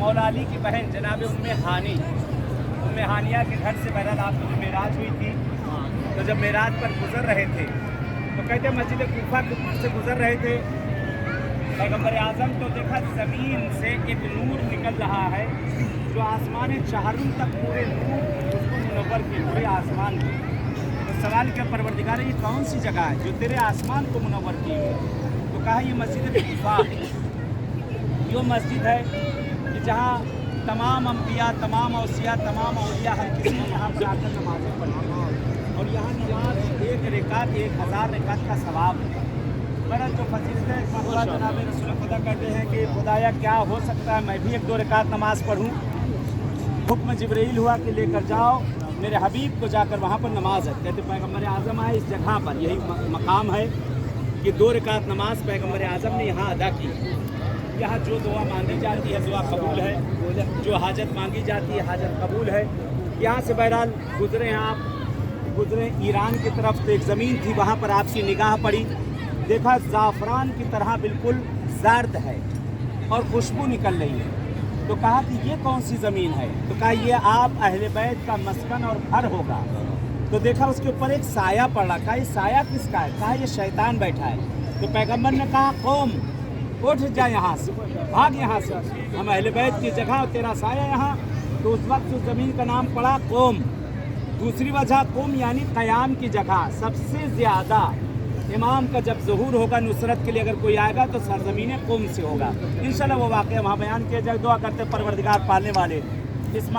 मौला अली की बहन जनाब उम्मे हानिया के घर से बहरहाल आपकी जो मेराज हुई थी, तो जब मेराज पर गुजर रहे थे तो कहते मस्जिद कूफा से गुजर रहे थे, पैगम्बर आज़म तो देखा ज़मीन से एक नूर निकल रहा है जो आसमान चाहरुम तक पूरे नूर उसको मुनव्वर किए पूरे आसमान को। तो सवाल किया परवरदिगार ये कौन सी जगह है जो तेरे आसमान को मुनव्वर की है? तो कहा ये मस्जिद कूफा है। ये मस्जिद है कि जहाँ तमाम अम्बिया, तमाम औसिया, तमाम औलिया हर किसी ने यहाँ पर आकर नमाज़ें पढ़ी और यहाँ नमाज एक रिकात 1000 रिकात का सवाब है। बड़ा जो फजीलत है मरतबा जनाब रसूल खुदा कहते हैं कि खुदाया क्या हो सकता है मैं भी 1-2 रिकात नमाज़ पढ़ूँ। हुक्म जिब्रील हुआ कि लेकर जाओ मेरे हबीब को जाकर वहाँ पर नमाज है। कहते पैगम्बर आज़म आए इस जगह पर, यही मकाम है कि 2 रिकात नमाज पैगम्बर आज़म ने यहाँ अदा की। यहाँ जो दुआ मांगी जाती है दुआ कबूल है, जो हाजत मांगी जाती है हाजत कबूल है। यहाँ से बहरहाल गुजरे हैं आप, गुजरे ईरान की तरफ, तो एक ज़मीन थी वहाँ पर आपकी निगाह पड़ी, देखा ज़ाफ़रान की तरह बिल्कुल जर्द है और खुशबू निकल रही है। तो कहा कि ये कौन सी ज़मीन है? तो कहा ये आप अहले बैत का मस्कन और घर होगा। तो देखा उसके ऊपर एक साया पड़ रहा, कहा ये साया किसका है? कहा ये शैतान बैठा है। तो पैगम्बर ने कहा कौम उठ जा यहाँ से, भाग यहाँ से, हम अहले बैत की जगह और तेरा साया यहाँ। तो उस वक्त उस ज़मीन का नाम पड़ा कौम। दूसरी वजह कौम यानी क़याम की जगह। सबसे ज़्यादा इमाम का जब ज़हूर होगा नुसरत के लिए अगर कोई आएगा तो सरज़मीन कौम से होगा। इंशाअल्लाह वो वाक़या वहाँ बयान किया जाए। दुआ करते परवरदिगार पालने वाले इस